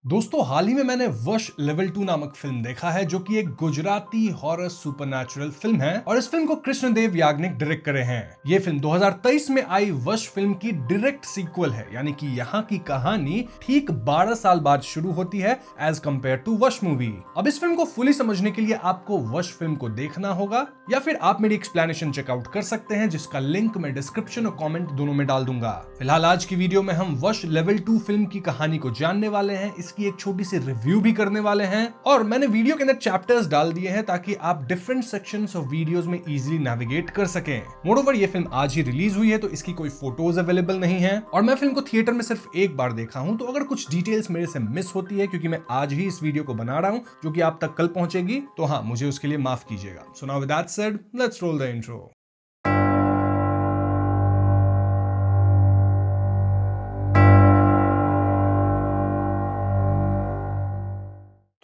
दोस्तों हाल ही में मैंने वश लेवल 2 नामक फिल्म देखा है जो कि एक गुजराती हॉरर सुपरनैचुरल फिल्म है और इस फिल्म को कृष्णदेव याग्निक डायरेक्ट करे हैं। ये फिल्म 2023 में आई वश फिल्म की डायरेक्ट सीक्वल है, यानी कि यहाँ की कहानी ठीक 12 साल बाद शुरू होती है एज कम्पेयर टू वश मूवी। अब इस फिल्म को फुली समझने के लिए आपको वश फिल्म को देखना होगा या फिर आप मेरी एक्सप्लेनेशन चेकआउट कर सकते हैं, जिसका लिंक मैं डिस्क्रिप्शन और कमेंट दोनों में डाल दूंगा। फिलहाल आज की वीडियो में हम वश लेवल 2 फिल्म की कहानी को जानने वाले हैं, की एक छोटी सी रिव्यू भी करने वाले हैं और मैंने वीडियो के अंदर चैप्टर्स डाल दिए हैं ताकि आप डिफरेंट सेक्शंस ऑफ वीडियोस में इजीली नेविगेट कर सकें। मोreover ये फिल्म आज ही रिलीज हुई है तो इसकी कोई फोटोज अवेलेबल नहीं है और मैं फिल्म को थिएटर में सिर्फ एक बार देखा हूं, तो अगर कुछ डिटेल्स मेरे से मिस होती है क्योंकि मैं आज ही इस वीडियो को बना रहा हूं जो कि आप तक कल पहुंचेगी, तो हाँ, मुझे उसके लिए माफ कीजिएगा। So now with that said, let's roll the intro.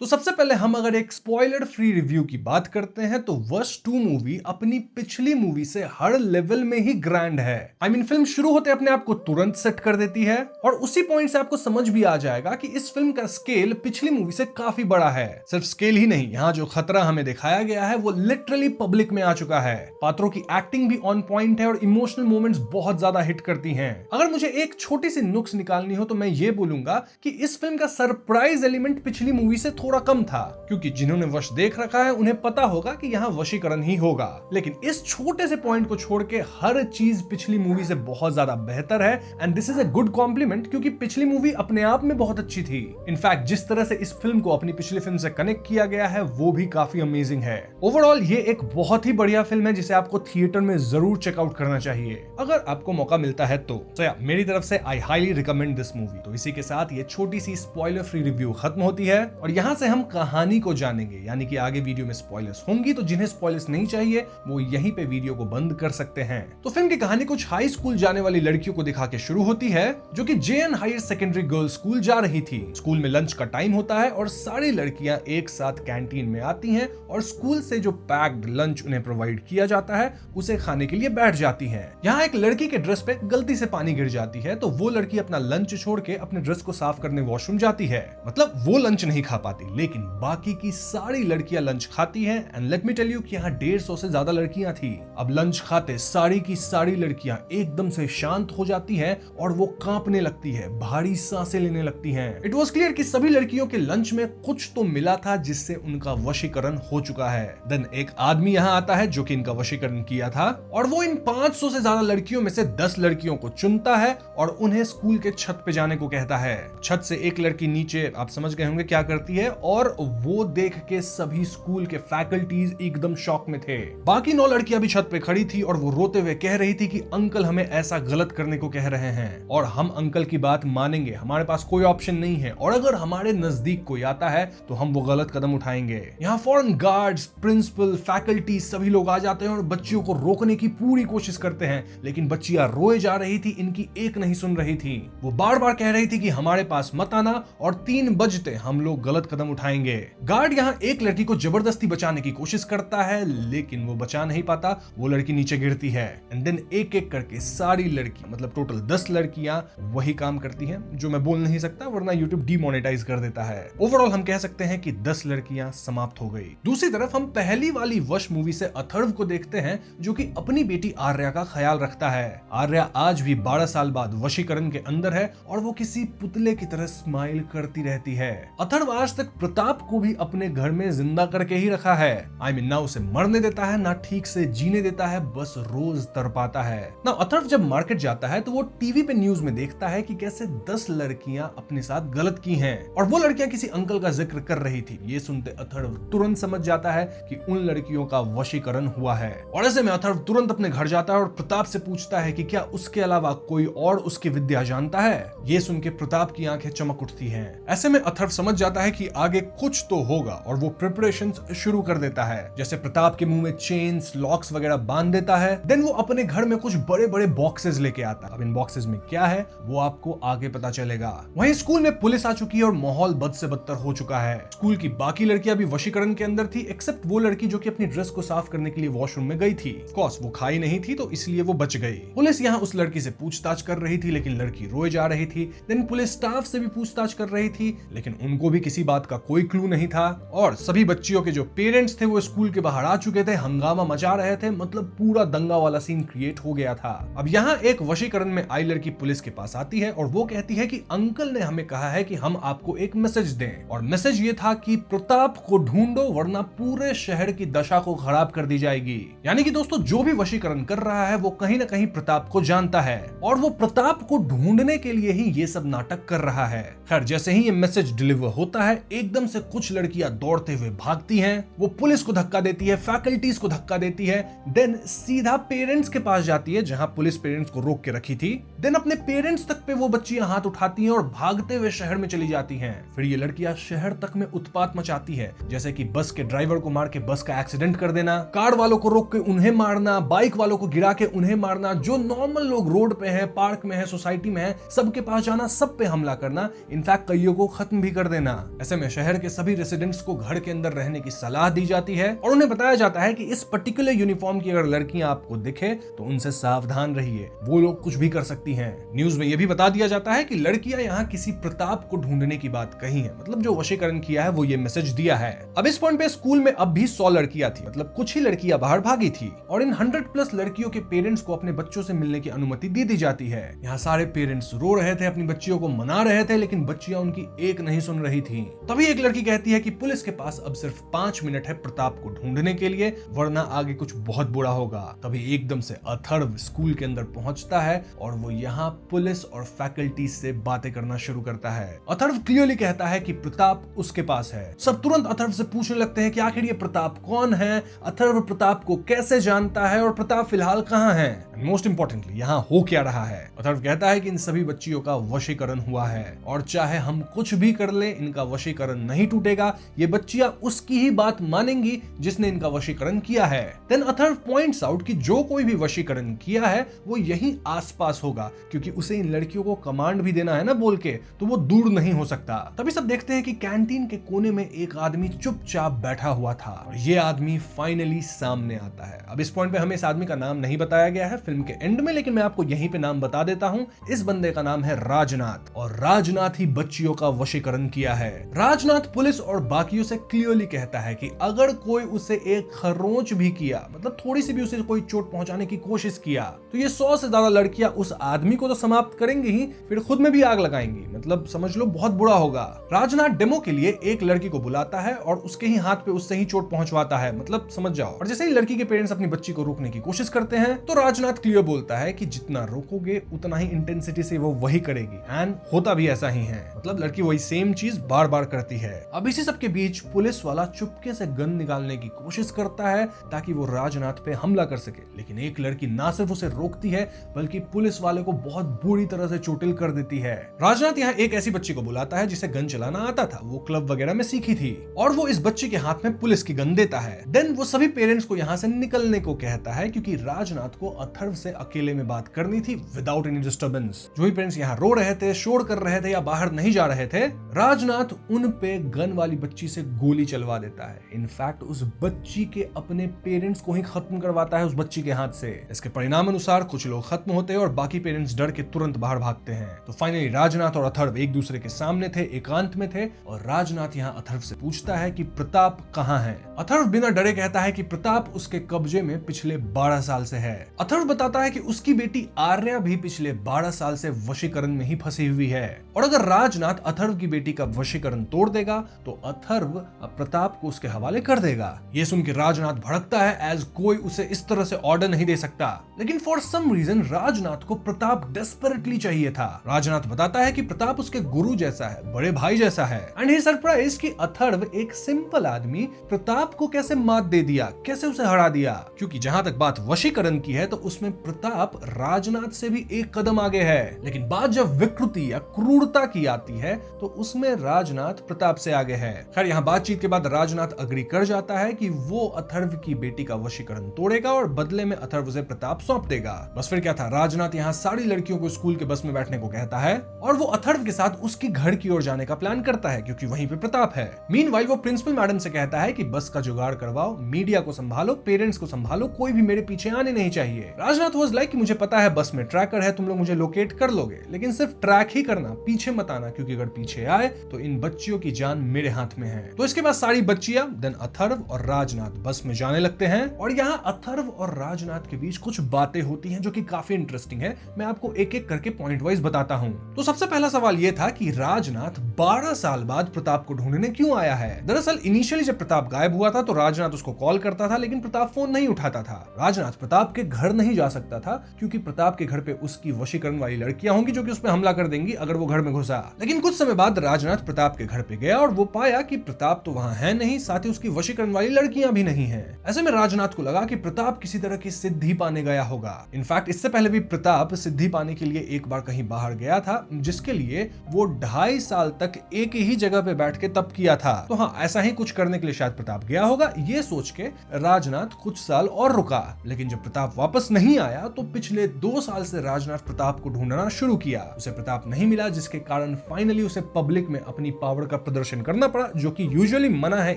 तो सबसे पहले हम अगर एक स्पॉइलर फ्री रिव्यू की बात करते हैं तो वश 2 मूवी अपनी पिछली मूवी से हर लेवल में ही ग्रैंड है। आई मीन फिल्म शुरू होते अपने आप को तुरंत सेट कर देती है और उसी पॉइंट से आपको समझ भी आ जाएगा कि इस फिल्म का स्केल पिछली मूवी से काफी बड़ा है। सिर्फ स्केल ही नहीं, यहाँ जो खतरा हमें दिखाया गया है वो लिटरली पब्लिक में आ चुका है। पात्रों की एक्टिंग भी ऑन पॉइंट है और इमोशनल मोमेंट्स बहुत ज्यादा हिट करती हैं। अगर मुझे एक छोटी सी नुक्स निकालनी हो तो मैं ये बोलूंगा कि इस फिल्म का सरप्राइज एलिमेंट पिछली मूवी से थोड़ा कम था, क्योंकि जिन्होंने वश देख रखा है उन्हें पता होगा कि यहाँ वशीकरण ही होगा। लेकिन इस छोटे से पॉइंट को छोड़ के हर चीज पिछली मूवी से बहुत ज्यादा बेहतर है and this is a good compliment, क्योंकि पिछली मूवी अपने आप में बहुत अच्छी थी। इनफैक्ट जिस तरह से इस फिल्म को अपनी पिछली फिल्म से कनेक्ट किया गया है वो भी काफी अमेजिंग है। ओवरऑल ये एक बहुत ही बढ़िया फिल्म है जिसे आपको थिएटर में जरूर चेकआउट करना चाहिए अगर आपको मौका मिलता है तो। मेरी तरफ से I highly recommend this movie. तो इसी के साथ ये छोटी सी स्पॉइलर फ्री रिव्यू खत्म होती है और यहाँ से हम कहानी को जानेंगे, यानी कि आगे वीडियो में स्पॉयलर्स होंगी, तो जिन्हें स्पॉयलर्स नहीं चाहिए वो यहीं पे वीडियो को बंद कर सकते हैं। तो फिल्म की कहानी कुछ हाई स्कूल जाने वाली लड़कियों को दिखा के शुरू होती है जो कि JN higher secondary girls school जा रही थी। स्कूल में लंच का टाइम होता है और सारी लड़कियां एक साथ कैंटीन में आती हैं और स्कूल से जो पैक्ड लंच उन्हें प्रोवाइड किया जाता है उसे खाने के लिए बैठ जाती हैं। यहाँ एक लड़की के ड्रेस पे गलती से पानी गिर जाती है तो वो लड़की अपना लंच छोड़ के अपने ड्रेस को साफ करने वॉशरूम जाती है। मतलब वो लंच नहीं खा पाती, लेकिन बाकी की सारी लड़कियां लंच खाती हैं and let me tell you कि यहाँ 150 से ज्यादा लड़कियां थी। अब लंच खाते सारी की सारी लड़कियां एकदम से शांत हो जाती हैं और वो कांपने लगती है, भारी सांसें लेने लगती हैं। इट वाज क्लियर कि सभी लड़कियों के लंच में कुछ तो मिला था जिससे उनका वशीकरण हो चुका है। देन एक आदमी यहाँ आता है जो कि इनका वशीकरण किया था और वो इन 500 से ज्यादा लड़कियों में से 10 लड़कियों को चुनता है और उन्हें स्कूल के छत पे जाने को कहता है। छत से एक लड़की नीचे, आप समझ गए होंगे क्या करती है, और वो देख के सभी स्कूल के फैकल्टीज एकदम शॉक में थे। बाकी 9 लड़कियां भी छत पे खड़ी थी और वो रोते हुए कह रही थी कि अंकल हमें ऐसा गलत करने को कह रहे हैं और हम अंकल की बात मानेंगे, हमारे पास कोई ऑप्शन नहीं है और अगर हमारे नजदीक कोई आता है तो हम वो गलत कदम उठाएंगे। यहाँ फॉरेन गार्ड्स, प्रिंसिपल, फैकल्टी सभी लोग आ जाते हैं और बच्चियों को रोकने की पूरी कोशिश करते हैं, लेकिन बच्चियां रोए जा रही थी, इनकी एक नहीं सुन रही थी। वो बार बार कह रही थी कि हमारे पास मत आना और 3 बजते हम लोग गलत कदम उठाएंगे। गार्ड यहाँ एक लड़की को जबरदस्ती बचाने की कोशिश करता है लेकिन वो बचा नहीं पाता, वो लड़की नीचे गिरती है एंड देन एक एक करके सारी लड़की, मतलब टोटल 10 लड़कियां वही काम करती हैं जो मैं बोल नहीं सकता वरना यूट्यूब डीमोनेटाइज कर देता है। ओवरऑल हम कह सकते हैं कि 10 लड़कियां समाप्त हो गई। दूसरी तरफ हम पहली वाली वश मूवी से अथर्व को देखते हैं जो कि अपनी बेटी आर्या का ख्याल रखता है। आर्या आज भी 12 साल बाद वशीकरण के अंदर है और वो किसी पुतले की तरह स्माइल करती रहती है। अथर्व आज तक प्रताप को भी अपने घर में जिंदा करके ही रखा है। आई मीन ना उसे मरने देता है ना ठीक से जीने देता है, बस रोज तड़पाता है ना। अथर्व जब मार्केट जाता है तो वो टीवी पे न्यूज में देखता है कि कैसे 10 लड़कियां अपने साथ गलत की हैं और वो लड़कियां किसी अंकल का जिक्र कर रही थी। ये सुनते अथर्व तुरंत समझ जाता है कि उन लड़कियों का वशीकरण हुआ है और ऐसे में अथर्व तुरंत अपने घर जाता है और प्रताप से पूछता है कि क्या उसके अलावा कोई और उसकी विद्या जानता है। ये सुन के प्रताप की आंखें चमक उठती हैं। ऐसे में अथर्व समझ जाता है कि आगे कुछ तो होगा और वो प्रिपरेशंस शुरू कर देता है। जैसे प्रताप के मुंह में चेन्स, लॉक्स वगैरह बांध देता है। देन वो अपने घर में कुछ बड़े बड़े बॉक्सेस लेके आता है। अब इन बॉक्सेस में क्या है वो आपको आगे पता चलेगा। वहीं स्कूल में पुलिस आ चुकी है और माहौल बद से बदतर हो चुका है। स्कूल की बाकी लड़कियां भी वशीकरण के अंदर थी, एक्सेप्ट वो लड़की जो कि अपनी ड्रेस को साफ करने के लिए वॉशरूम में गई थी। ऑफ कोर्स वो खाई नहीं थी तो इसलिए वो बच गई। पुलिस यहाँ उस लड़की से पूछताछ कर रही थी लेकिन लड़की रोए जा रही थी। देन पुलिस स्टाफ से भी पूछताछ कर रही थी लेकिन उनको भी किसी बात का कोई क्लू नहीं था। और सभी बच्चियों के जो पेरेंट्स थे वो स्कूल के बाहर आ चुके थे, हंगामा मचा रहे थे, मतलब पूरा दंगा वाला सीन क्रिएट हो गया था। अब यहाँ एक वशीकरण में आई लड़की पुलिस के पास आती है और वो कहती है कि अंकल ने हमें कहा है कि हम आपको एक मैसेज दें, और मैसेज ये था कि प्रताप को ढूंढो वरना पूरे शहर की दशा को खराब कर दी जाएगी। यानी कि दोस्तों जो भी वशीकरण कर रहा है वो कहीं ना कहीं प्रताप को जानता है और वो प्रताप को ढूंढने के लिए ही ये सब नाटक कर रहा है। खैर जैसे ही ये मैसेज डिलीवर होता है एकदम से कुछ लड़कियां दौड़ते हुए भागती हैं, वो पुलिस को धक्का देती है, फैकल्टीज को धक्का देती है, देन सीधा पेरेंट्स के पास जाती है जहां पुलिस पेरेंट्स को रोक के रखी थी। देन अपने पेरेंट्स तक पे वो बच्चियां हाथ उठाती हैं और भागते हुए शहर में चली जाती हैं। फिर ये लड़कियां शहर तक में उत्पात मचाती है, जैसे कि बस के ड्राइवर को मार के बस का एक्सीडेंट कर देना, कार वालों को रोक के उन्हें मारना, बाइक वालों को गिरा के उन्हें मारना, जो नॉर्मल लोग रोड पे हैं, पार्क में है, सोसाइटी में है, सबके पास जाना, सब पे हमला करना, इनफैक्ट कईयों को खत्म भी कर देना। ऐसे में शहर के सभी रेसिडेंट्स को घर के अंदर रहने की सलाह दी जाती है और उन्हें बताया जाता है कि इस पर्टिकुलर यूनिफॉर्म की अगर लड़कियां आपको दिखे तो उनसे सावधान रहिए, वो लोग कुछ भी कर सकती हैं। न्यूज में यह भी बता दिया जाता है कि लड़कियां यहाँ किसी प्रताप को ढूंढने की बात कही है, मतलब जो वशीकरण किया है वो ये मैसेज दिया है। अब इस पॉइंट पे स्कूल में अब भी 100 लड़कियां थी, मतलब कुछ ही लड़कियां बाहर भागी थी और इन 100+ लड़कियों के पेरेंट्स को अपने बच्चों से मिलने की अनुमति दे दी जाती है। यहाँ सारे पेरेंट्स रो रहे थे, अपनी बच्चियों को मना रहे थे, लेकिन बच्चियां उनकी एक नहीं सुन रही थी। तभी एक लड़की कहती है कि पुलिस के पास अब सिर्फ 5 मिनट है प्रताप को ढूंढने के लिए, वरना आगे कुछ बहुत बुरा होगा। तभी एकदम से अथर्व स्कूल के अंदर पहुंचता है और वो यहाँ पुलिस और फैकल्टी से बातें करना शुरू करता है। अथर्व क्लियरली कहता है कि प्रताप उसके पास है। सब तुरंत अथर्व से पूछने लगते हैं कि आखिर ये प्रताप कौन है, अथर्व प्रताप को कैसे जानता है और प्रताप फिलहाल कहाँ है, मोस्ट इंपॉर्टेंटली यहाँ हो क्या रहा है। अथर्व कहता है कि इन सभी बच्चियों का वशीकरण हुआ है और चाहे हम कुछ भी कर ले इनका वशीकरण नहीं टूटेगा, ये बच्चियां उसकी ही बात मानेंगी जिसने इनका वशीकरण किया है। देन अथर्व पॉइंट्स आउट कि जो कोई भी वशीकरण किया है वो यही आसपास होगा, क्योंकि उसे इन लड़कियों को कमांड भी देना है ना बोल के, तो वो दूर नहीं हो सकता। तभी सब देखते हैं कि कैंटीन के कोने में एक आदमी चुपचाप बैठा हुआ था और ये आदमी फाइनली सामने आता है। अब इस पॉइंट पे हमें इस आदमी का नाम नहीं बताया गया है फिल्म के एंड में, लेकिन मैं आपको यहीं पे नाम बता देता हूँ। इस बंदे का नाम है राजनाथ और राजनाथ ही बच्चियों का वशीकरण किया है। राजनाथ पुलिस और बाकियों से क्लियरली कहता है कि अगर कोई उसे एक खरोंच भी किया, मतलब थोड़ी सी भी उसे कोई चोट पहुंचाने की कोशिश किया, तो ये 100 से ज्यादा लड़कियां उस आदमी को तो समाप्त करेंगी ही, फिर खुद में भी आग लगाएंगी, मतलब समझ लो बहुत बुरा होगा। राजनाथ डेमो के लिए एक लड़की को बुलाता है और उसके ही हाथ पे उससे ही चोट पहुंचवाता है, मतलब समझ जाओ। और जैसे ही लड़की के पेरेंट्स अपनी बच्ची को रोकने की कोशिश करते हैं तो राजनाथ क्लियर बोलता है कि जितना रोकोगे उतना ही इंटेंसिटी से वो वही करेगी, एंड होता भी ऐसा ही है, मतलब लड़की वही सेम चीज बार बार करती है। अब इसी सब के बीच पुलिस वाला चुपके से गन निकालने की कोशिश करता है ताकि वो राजनाथ पे हमला कर सके, लेकिन एक लड़की ना सिर्फ उसे रोकती है बल्कि पुलिस वाले को बहुत बुरी तरह से चोटिल कर देती है। राजनाथ यहाँ एक ऐसी बच्ची को बुलाता है जिसे गन चलाना आता था, वो क्लब वगैरह में सीखी थी, और वो इस बच्ची के हाथ में पुलिस की गन देता है। देन वो सभी पेरेंट्स को यहाँ से निकलने को कहता है क्योंकि राजनाथ को अथर्व से अकेले में बात करनी थी विदाउट एनी डिस्टर्बेंस। जो भी पेरेंट्स यहाँ रो रहे थे, शोर कर रहे थे या बाहर नहीं जा रहे थे, राजनाथ उन पे गन वाली बच्ची से गोली चलवा देता है। इनफैक्ट उस बच्ची के अपने पेरेंट्स को ही खत्म करवाता है उस बच्ची के हाथ से। इसके परिणाम अनुसार कुछ लोग खत्म होते हैं और बाकी पेरेंट्स डर के तुरंत बाहर भागते हैं। तो फाइनली राजनाथ और अथर्व एक दूसरे के सामने थे, एकांत में थे, और राजनाथ यहाँ अथर्व से पूछता है कि प्रताप कहाँ है। अथर्व बिना डरे कहता है कि प्रताप उसके कब्जे में पिछले 12 साल से है। अथर्व बताता है कि उसकी बेटी आर्या भी पिछले 12 साल से वशीकरण में ही फंसी हुई है, और अगर राजनाथ अथर्व की बेटी का वशीकरण तोड़ देगा तो अथर्व प्रताप को उसके हवाले कर देगा। ये सुन के राजनाथ भड़कता है, एज कोई उसे इस तरह से ऑर्डर नहीं दे सकता, लेकिन फॉर सम रीजन राजनाथ को प्रताप डेस्परेटली चाहिए था। राजनाथ बताता है कि प्रताप उसके गुरु जैसा है, बड़े भाई जैसा है, एंड ही सरप्राइज कि अथर्व एक सिंपल आदमी प्रताप को कैसे मात दे दिया, कैसे उसे हरा दिया, क्योंकि जहां तक बात वशीकरण की है तो उसमें उसमें प्रताप राजनाथ से भी एक कदम आगे है, लेकिन बात जब विकृति या क्रूरता की आती है तो उसमें राजनाथ प्रताप से आगे है। खैर यहाँ बातचीत के बाद राजनाथ अग्री कर जाता है कि वो अथर्व की बेटी का वशीकरण तोड़ेगा और बदले में अथर्व उसे प्रताप सौंप देगा। बस फिर क्या था, राजनाथ यहाँ सारी लड़कियों को स्कूल के बस में बैठने को कहता है और वो अथर्व के साथ उसके घर की ओर जाने का प्लान करता है क्योंकि वहीं पे प्रताप है। मीनवाइल वो प्रिंसिपल मैडम से कहता है कि बस का जुगाड़ करवाओ, मीडिया को संभालो, पेरेंट्स को संभालो, कोई भी मेरे पीछे आने नहीं चाहिए। राजनाथ वाज लाइक कि मुझे पता है बस में ट्रैकर है, तुम लोग मुझे लोकेट कर लोगे, लेकिन सिर्फ ट्रैक ही करना, पीछे मत आना, क्योंकि अगर पीछे आए तो इन बच्चियों की जान मेरे हाथ में है। तो इसके बाद सारी बच्चियां देन अथर्व और राजनाथ बस में जाने लगते हैं और यहाँ अथर्व और राजनाथ के बीच कुछ बातें होती हैं जो कि काफी इंटरेस्टिंग है। मैं आपको एक एक करके पॉइंट वाइज बताता हूँ। तो सबसे पहला सवाल ये था कि राजनाथ 12 साल बाद प्रताप को ढूंढने क्यों आया है। दरअसल इनिशियली जब प्रताप गायब हुआ था तो राजनाथ उसको कॉल करता था, लेकिन प्रताप फोन नहीं उठाता था। राजनाथ प्रताप के घर नहीं जा सकता था क्योंकि प्रताप के घर पे उसकी वशीकरण वाली लड़कियां होंगी जो कि उस पर हमला कर देंगी अगर वो घर में घुसा। लेकिन कुछ समय बाद राजनाथ प्रताप के घर पे गया और वो पाया कि प्रताप तो वहां है नहीं, साथ ही उसकी वशीकरण वाली लड़कियां भी नहीं है। ऐसे में राजनाथ को लगा कि प्रताप किसी तरह की सिद्धि पाने गया होगा। इनफैक्ट इससे पहले भी प्रताप सिद्धि पाने के लिए एक बार कहीं बाहर गया था, जिसके लिए वो 2.5 साल तक एक ही जगह पे बैठ के तप किया था। तो हाँ, ऐसा ही कुछ करने के लिए शायद प्रताप गया होगा। ये सोच के राजनाथ कुछ साल और रुका, लेकिन जब प्रताप वापस नहीं आया तो पिछले 2 साल से राजनाथ प्रताप को ढूंढना शुरू किया। उसे प्रताप नहीं मिला, जिसके कारण फाइनली उसे पब्लिक में अपनी पावर का प्रदर्शन करना पड़ा, जो कि यूजुअली मना है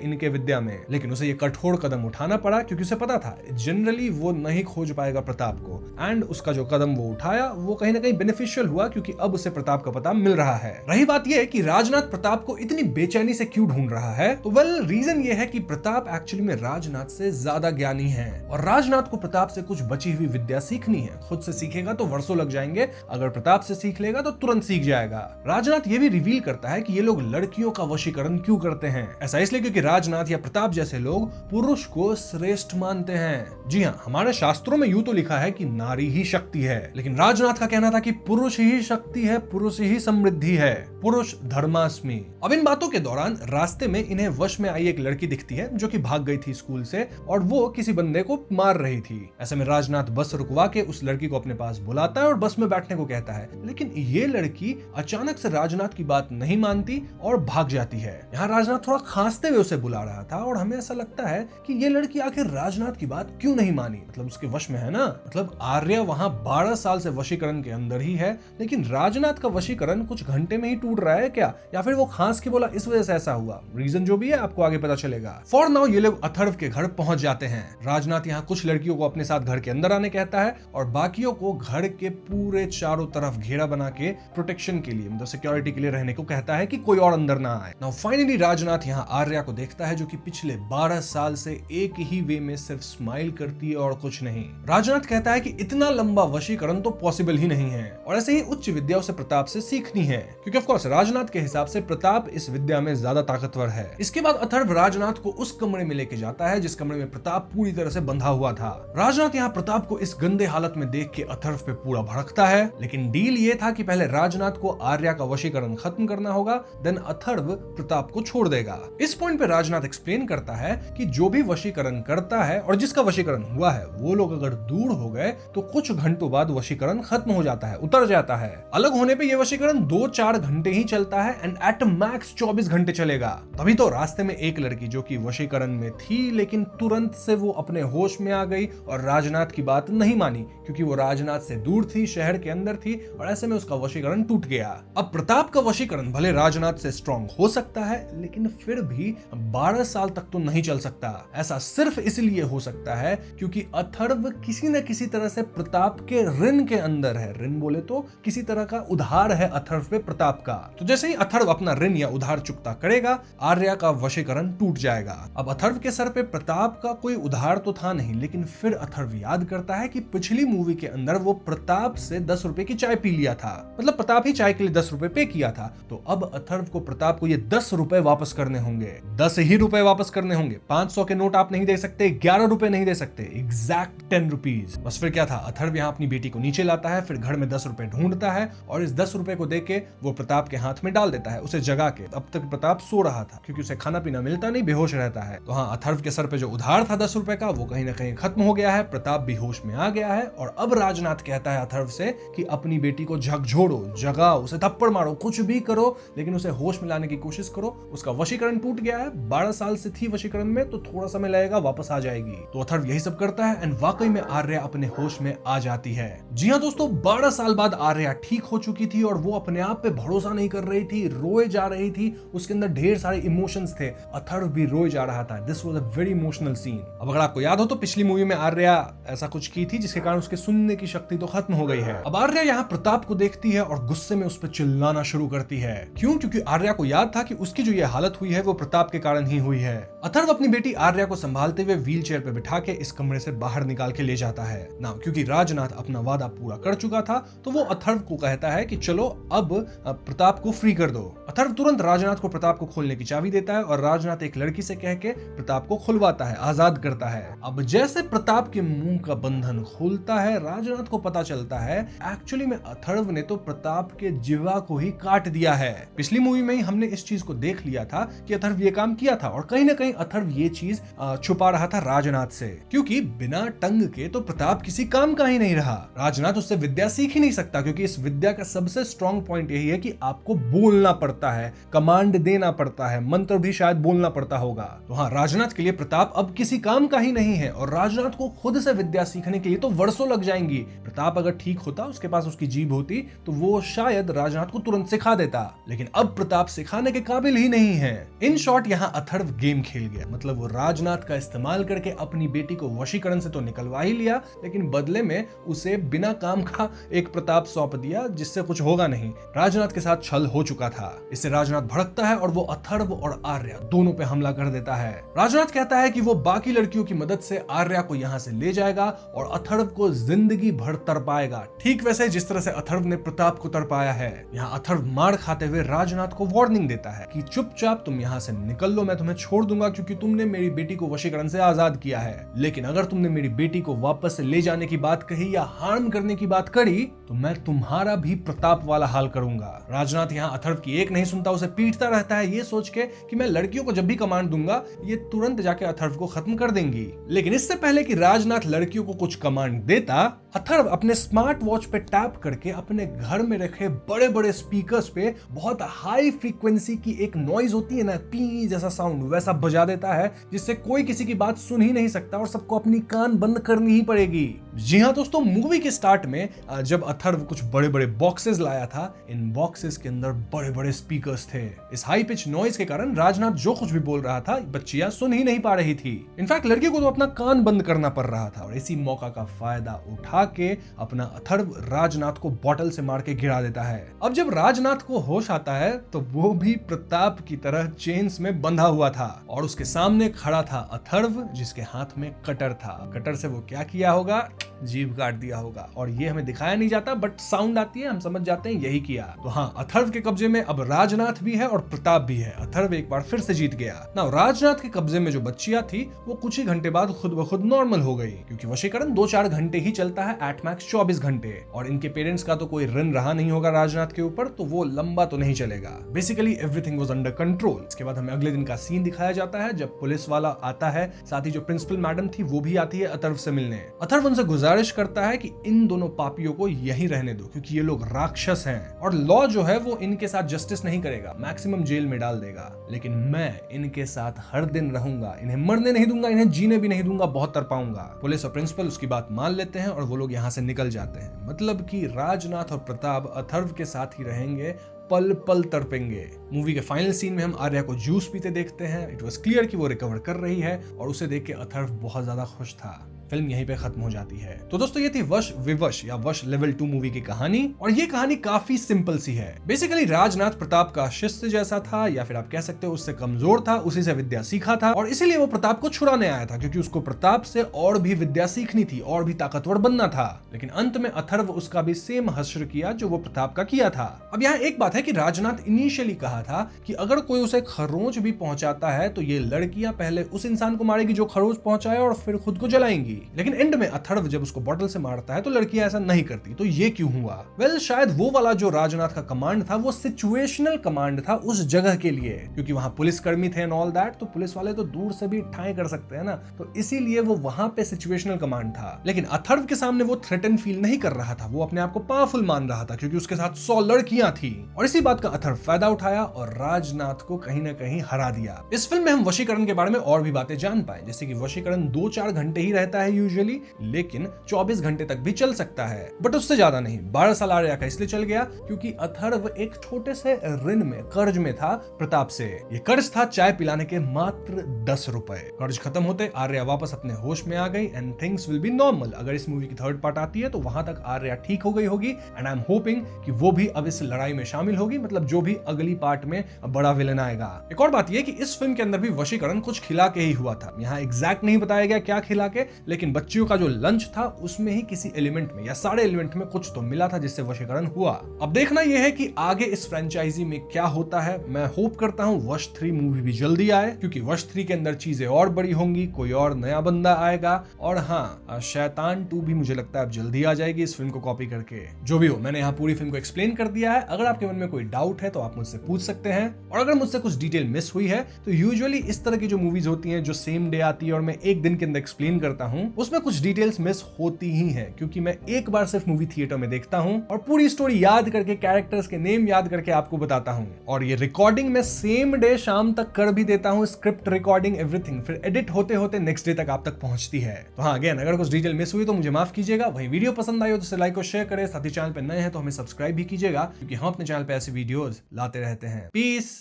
इनके विद्या में। लेकिन उसे ये कठोर कदम उठाना पड़ा क्योंकि उसे पता था जनरली वो नहीं खोज पाएगा प्रताप को। एंड उसका जो कदम वो उठाया वो कहीं ना कहीं बेनिफिशियल हुआ क्योंकि अब उसे प्रताप का पता मिल रहा है। रही बात यह कि राजनाथ प्रताप को इतनी बेचैनी से क्यों ढूंढ रहा है, तो रीजन ये है कि प्रताप एक्चुअली में राजनाथ से ज्यादा ज्ञानी है और राजनाथ को प्रताप से कुछ बची हुई विद्या सीखनी है। खुद से सीखेगा तो वर्षों लग जाएंगे, अगर प्रताप से सीख लेगा तो तुरंत सीख जाएगा। राजनाथ ये भी रिवील करता है कि ये लोग लड़कियों का वशीकरण क्यों करते हैं। ऐसा इसलिए क्योंकि राजनाथ या प्रताप जैसे लोग पुरुष को श्रेष्ठ मानते हैं। जी हाँ, हमारे शास्त्रों में यूं तो लिखा है कि नारी ही शक्ति है, लेकिन राजनाथ का कहना था कि पुरुष ही शक्ति है, पुरुष ही समृद्धि है, पुरुष धर्मास्मि। अब इन बातों के दौरान रास्ते में इन्हें वश में आई एक लड़की दिखती है जो कि भाग गई थी स्कूल से और वो किसी बंदे को मार रही थी। ऐसे में राजनाथ बस रुकवा के उस लड़की को अपने पास बुलाता है और बस में बैठने को कहता है, लेकिन ये लड़की अचानक से राजनाथ की बात नहीं मानती और भाग जाती है। यहाँ राजनाथ थोड़ा खांसते हुए उसे बुला रहा था और हमें ऐसा लगता है कि ये लड़की आखिर राजनाथ की बात क्यों नहीं मानी, मतलब उसके वश में है ना। मतलब आर्या वहाँ 12 साल से वशीकरण के अंदर ही है, लेकिन राजनाथ का वशीकरण कुछ घंटे में ही टूट रहा है क्या, या फिर वो खांस के बोला इस वजह से ऐसा हुआ। रीजन जो भी है आपको आगे पता चलेगा। फॉर नाउ ये लोग अथर्व के घर पहुंच जाते हैं। राजनाथ यहाँ कुछ लड़कियों को अपने साथ घर के अंदर आने कहता है और बाकियों को घर के पूरे चारों तरफ घेरा बना के प्रोटेक्शन के लिए, मतलब सिक्योरिटी के लिए रहने को कहता है कि कोई और अंदर ना आए। नाउ फाइनली राजनाथ यहाँ आर्या को देखता है जो कि पिछले 12 साल से एक ही वे में सिर्फ स्माइल करती है और कुछ नहीं। राजनाथ कहता है कि इतना लंबा वशीकरण तो पॉसिबल ही नहीं है और ऐसे ही उच्च विद्या उसे प्रताप से सीखनी है, क्योंकि ऑफ कोर्स राजनाथ के हिसाब से प्रताप इस विद्या में ज्यादा ताकतवर है। इसके बाद अथर्व राजनाथ को उस कमरे में लेके जाता है जिस कमरे में प्रताप पूरी तरह से बंधा हुआ था। राजनाथ यहाँ प्रताप को इस गंदे हालत में देख के अथर्व पे पूरा भड़कता है, लेकिन डील ये था कि पहले राजनाथ को आर्या का वशीकरण खत्म करना होगा, देन अथर्व प्रताप को छोड़ देगा। इस पॉइंट पे राजनाथ एक्सप्लेन करता है कि जो भी वशीकरण करता है और जिसका वशीकरण हुआ है वो लोग अगर दूर हो गए तो कुछ घंटों बाद वशीकरण खत्म हो जाता है, उतर जाता है। अलग होने पे ये वशीकरण 2-4 घंटे ही चलता है एंड एट मैक्स 24 घंटे चलेगा। तभी तो रास्ते में एक लड़की जो कि वशीकरण में थी लेकिन तुरंत से वो अपने होश में आ गई और राजनाथ की बात नहीं मानी क्योंकि वो राजनाथ से दूर थी, शहर के अंदर थी और ऐसे में उसका वशीकरण टूट गया। अब प्रताप का वशीकरण भले राजनाथ से स्ट्रॉन्ग हो सकता है, लेकिन फिर भी 12 साल तक तो नहीं चल सकता। ऐसा सिर्फ इसलिए हो सकता है क्योंकि अथर्व किसी न किसी तरह से प्रताप के ऋण के अंदर है। ऋण बोले तो किसी तरह का उधार है अथर्व पे प्रताप का। तो जैसे ही अथर्व अपना ऋण या उधार चुकता करेगा, आर्या का वशीकरण टूट जाएगा। अब अथर्व के सर पे प्रताप का कोई उधार तो था नहीं, लेकिन फिर अथर्व याद करता है कि पिछली मूवी के अंदर वो प्रताप से 10 रुपए की चाय पी लिया था, मतलब प्रताप ही चाय के लिए 10 रुपए पे किया था। तो अब अथर्व को प्रताप को ये 10 रुपए वापस करने होंगे, 10 ही रुपए वापस करने होंगे। 500 के नोट आप नहीं दे सकते, 11 रुपए नहीं दे सकते, एग्जैक्ट 10 रुपीज। बस फिर क्या था, अथर्व यहाँ अपनी बेटी को नीचे लाता है, फिर घर में 10 रुपए ढूंढता है और इस 10 रुपए को देके वो प्रताप के हाथ में डाल देता है, उसे जगा के। अब तक प्रताप सो रहा था क्योंकि उसे खाना पीना मिलता नहीं, बेहोश रहता है। तो हाँ, अथर्व के सर पे जो उधार था 10 रुपए का वो कहीं ना कहीं खत्म हो गया है। प्रताप भी होश में आ गया है और अब राजनाथ कहता है अथर्व से कि अपनी बेटी को झकझोड़ो, जगाओ, उसे थप्पड़ मारो, कुछ भी करो, लेकिन उसे होश में लाने की कोशिश करो। उसका वशीकरण टूट गया है, 12 साल से थी वशीकरण में, तो थोड़ा समय लगेगा, वापस आ जाएगी। तो अथर्व यही सब करता है एंड वाकई में आर्या अपने होश में आ जाती है। जी हाँ दोस्तों, 12 साल बाद आर्या ठीक हो चुकी थी और वो अपने आप पे भरोसा नहीं कर रही थी, रोए जा रही थी, उसके अंदर ढेर सारे इमोशंस थे, अथर्व भी रोए जा रहा था। This was a very emotional scene. अब अगर आपको याद हो तो पिछली मूवी में आर्या ऐसा कुछ की थी जिसके कारण उसके सुनने की शक्ति तो खत्म हो गई है। अब आर्या यहाँ प्रताप को देखती है और गुस्से में उस पर चिल्लाना शुरू करती है। क्यों? क्योंकि आर्या को याद था कि उसकी जो ये हालत हुई है वो प्रताप के कारण ही हुई है। अथर्व अपनी बेटी आर्या को संभालते हुए व्हील चेयर पे बिठा के इस कमरे से बाहर निकाल के ले जाता है ना। क्योंकि राजनाथ अपना वादा पूरा कर चुका था तो वो अथर्व को कहता है कि चलो अब प्रताप को फ्री कर दो। अथर्व तुरंत राजनाथ को प्रताप को खोलने की चाबी देता है और राजनाथ एक लड़की से कह के प्रताप को खुलवाता है, आजाद करता है। अब जैसे प्रताप के मुंह का बंधन खुलता है, राजनाथ को पता चलता है एक्चुअली में अथर्व ने तो प्रताप के जिह्वा को ही काट दिया है। पिछली मूवी में ही हमने इस चीज को देख लिया था कि अथर्व ये काम किया था और कहीं ना कहीं अथर्व ये चीज छुपा रहा था राजनाथ से, क्योंकि बिना टंग के तो प्रताप किसी काम का ही नहीं रहा। राजनाथ उससे विद्या सीख ही नहीं सकता, क्योंकि इस विद्या का सबसे स्ट्रॉन्ग पॉइंट यही है कि आपको बोलना पड़ता है, कमांड देना पड़ता है, मंत्र भी शायद बोलना पड़ता होगा। तो हाँ, राजनाथ के लिए प्रताप अब किसी काम का ही नहीं है और राजनाथ को खुद से विद्या सीखने के लिए तो वर्षों लग जाएंगी। प्रताप अगर ठीक होता, उसके पास उसकी जीभ होती, तो वो शायद राजनाथ को तुरंत सिखा देता, लेकिन अब प्रताप सिखाने के काबिल ही नहीं है। इन शॉर्ट यहाँ अथर्व गेम खेल गया, मतलब वो राजनाथ का इस्तेमाल करके अपनी बेटी को वशीकरण से तो निकलवा ही लिया, लेकिन बदले में उसे बिना काम का एक प्रताप सौंप दिया जिससे कुछ होगा नहीं। राजनाथ के साथ छल हो चुका था। इससे राजनाथ भड़कता है और वो अथर्व और आर्या दोनों पे हमला कर देता है। राजनाथ कहता है कि वो बाकी लड़कियों की मदद से आर्या को यहाँ से ले जाएगा और अथर्व को जिंदगी भर तड़पाएगा, ठीक वैसे जिस तरह से अथर्व ने प्रताप को तड़पाया है। यहाँ अथर्व मार खाते हुए राजनाथ को वार्निंग देता है कि चुपचाप तुम यहाँ से निकल लो, मैं तुम्हें छोड़ दूंगा क्योंकि तुमने मेरी बेटी को वशीकरण से आजाद किया है, लेकिन अगर तुमने मेरी बेटी को वापस ले जाने की बात कही या हार्म करने की बात करी तो मैं तुम्हारा भी प्रताप वाला हाल करूंगा। राजनाथ यहाँ अथर्व की एक नहीं सुनता, उसे पीटता रहता है ये सोच के कि मैं लड़कियों को जब भी कमांड दूंगा ये तुरंत जाके अथर्व को खत्म कर देंगी। लेकिन इससे पहले कि राजनाथ लड़कियों को कुछ कमांड देता, अथर्व अपने स्मार्ट वॉच पे टैप करके अपने घर में रखे बड़े बड़े स्पीकर्स पे बहुत हाई फ्रीक्वेंसी की एक नॉइज होती है ना, पी जैसा साउंड, वैसा बजा देता है जिससे कोई किसी की बात सुन ही नहीं सकता और सबको अपनी कान बंद करनी ही पड़ेगी। जी हाँ दोस्तों, मूवी के स्टार्ट में जब अथर्व कुछ बड़े बड़े बॉक्सेस लाया था, इन बॉक्सेस के अंदर बड़े बड़े स्पीकर्स थे। इस हाई पिच नॉइज के कारण राजनाथ जो कुछ भी बोल रहा था बच्चियां सुन ही नहीं पा रही थी। इनफैक्ट लड़कियों को तो अपना कान बंद करना पड़ रहा था और इसी मौका का फायदा उठा के अपना अथर्व राजनाथ को बॉटल से मार के गिरा देता है। अब जब राजनाथ को होश आता है तो वो भी प्रताप की तरह चेन्स में बंधा हुआ था और उसके सामने खड़ा था अथर्व जिसके हाथ में कटर था। कटर से वो क्या किया होगा? जीभ काट दिया होगा और ये हमें दिखाया नहीं जाता, बट साउंड आती है, हम समझ जाते हैं यही किया। तो हाँ, अथर्व के कब्जे में अब राजनाथ भी है और प्रताप भी है। अथर्व एक बार फिर से जीत गया ना। राजनाथ के कब्जे में जो बच्चियां थी वो कुछ ही घंटे बाद खुद ब खुद नॉर्मल हो गई, क्योंकि वशीकरण 2-4 घंटे ही चलता है, एट मैक्स 24 घंटे, और इनके पेरेंट्स का तो कोई रन रहा नहीं होगा राजनाथ के ऊपर, तो वो लंबा तो नहीं चलेगा। Basically everything was under control. इसके बाद हमें अगले दिन का सीन दिखाया जाता है जब पुलिस वाला आता है, साथ ही जो प्रिंसिपल मैडम थी वो भी आती है अथर्व से मिलने। अथर्व उनसे गुजारिश करता है कि इन दोनों पापियों को यहीं रहने दो क्योंकि ये लोग राक्षस हैं और लॉ जो है वो इनके साथ जस्टिस नहीं करेगा, मैक्सिमम जेल में डाल देगा, लेकिन मैं इनके साथ हर दिन रहूंगा, इन्हें मरने नहीं दूंगा, इन्हें जीने भी नहीं दूंगा, बहुत तरपाऊंगा। पुलिस और प्रिंसिपल उसकी बात मान लेते हैं और वो लोग यहाँ से निकल जाते हैं। मतलब कि राजनाथ और प्रताप अथर्व के साथ ही रहेंगे, पल पल तड़पेंगे। मूवी के फाइनल सीन में हम आर्या को जूस पीते देखते हैं। इट वाज क्लियर कि वो रिकवर कर रही है और उसे देख के अथर्व बहुत ज्यादा खुश था। फिल्म यहीं पे खत्म हो जाती है। तो दोस्तों ये थी वश विवश या वश लेवल 2 मूवी की कहानी, और ये कहानी काफी सिंपल सी है। बेसिकली राजनाथ प्रताप का शिष्य जैसा था, या फिर आप कह सकते हो उससे कमजोर था, उसी से विद्या सीखा था और इसीलिए वो प्रताप को छुड़ाने आया था, क्योंकि उसको प्रताप से और भी विद्या सीखनी थी और भी ताकतवर बनना था। लेकिन अंत में अथर्व उसका भी सेम हश्र किया जो वो प्रताप का किया था। अब यहाँ एक बात है कि राजनाथ इनिशियली कहा था कि अगर कोई उसे खरोंच भी पहुंचाता है तो ये लड़कियां पहले उस इंसान को मारेगी जो खरोंच पहुंचाए और फिर खुद को जलाएंगी। लेकिन एंड में अथर्व जब उसको बॉटल से मारता है तो लड़कियां ऐसा नहीं करती। तो ये क्यों हुआ? वेल, शायद वो वाला जो राजनाथ का कमांड था वो सिचुएशनल कमांड था उस जगह के लिए, क्योंकि वहां पुलिसकर्मी थे एंड ऑल दैट, तो पुलिस वाले तो दूर से भी ठाए कर सकते हैं ना, तो इसीलिए वो वहां पे सिचुएशनल कमांड था। लेकिन अथर्व के सामने वो थ्रेटन फील नहीं कर रहा था, वो अपने आप को पावरफुल मान रहा था क्योंकि उसके साथ 100 लड़कियां थी। और इसी बात का अथर्व फायदा उठाया और राजनाथ को कहीं ना कहीं हरा दिया। इस फिल्म में हम वशीकरण के बारे में और भी बातें जान पाए, जैसे कि वशीकरण 2-4 घंटे ही रहता है यूजुअली, लेकिन 24 घंटे तक भी चल सकता है, बट उससे ज्यादा नहीं। 12 साल आर्या का इसलिए चल गया क्योंकि अथर्व एक छोटे से ऋण में, कर्ज में था प्रताप से। ये कर्ज था चाय पिलाने के मात्र 10 रुपए। कर्ज खत्म होते आर्या वापस अपने होश में आ गई and things will be normal. अगर इस मूवी की थर्ड पार्ट आती है तो वहां तक आर्या ठीक हो गई होगी एंड आई एम होपिंग कि वो भी अब इस लड़ाई में शामिल होगी, मतलब जो भी अगली पार्ट में बड़ा विलन आएगा। एक और बात यह कि इस फिल्म के अंदर भी वशीकरण कुछ खिला के ही हुआ था। यहाँ एग्जैक्ट नहीं बताया गया क्या खिला के, लेकिन बच्चियों का जो लंच था उसमें ही किसी एलिमेंट में या सारे एलिमेंट में कुछ तो मिला था जिससे वशीकरण हुआ। अब देखना यह है कि आगे इस फ्रेंचाइजी में क्या होता है। मैं होप करता हूं वश 3 मूवी भी जल्दी आए, क्योंकि वश 3 के अंदर चीजें और बड़ी होंगी, कोई और नया बंदा आएगा, और हाँ, शैतान 2 भी मुझे लगता है अब जल्दी आ जाएगी इस फिल्म को कॉपी करके। जो भी हो, मैंने यहाँ पूरी फिल्म को एक्सप्लेन कर दिया है। अगर आपके मन में कोई डाउट है तो आप मुझसे पूछ सकते हैं, और अगर मुझसे कुछ डिटेल मिस हुई है तो यूजुअली इस तरह की जो मूवीज होती हैं जो सेम डे आती है और मैं एक दिन के अंदर एक्सप्लेन करता हूं, उसमें कुछ डिटेल्स मिस होती ही हैं, क्योंकि मैं एक बार सिर्फ मूवी थिएटर में देखता हूं और पूरी स्टोरी याद करके, कैरेक्टर्स के नेम याद करके आपको बताता हूं। और ये रिकॉर्डिंग मैं सेम डे शाम तक कर भी देता हूं, स्क्रिप्ट, रिकॉर्डिंग, एवरीथिंग, फिर एडिट होते होते नेक्स्ट डे तक आप तक पहुंचती है। तो हाँ, अगेन, अगर कुछ डिटेल मिस हुई तो मुझे माफ कीजिएगा। वही वीडियो पसंद आई हो तो इसे लाइक और शेयर करें, साथ ही चैनल पे नए हैं तो हमें सब्सक्राइब भी कीजिएगा, क्योंकि हम अपने चैनल पे ऐसे वीडियोस लाते रहते हैं। पीस।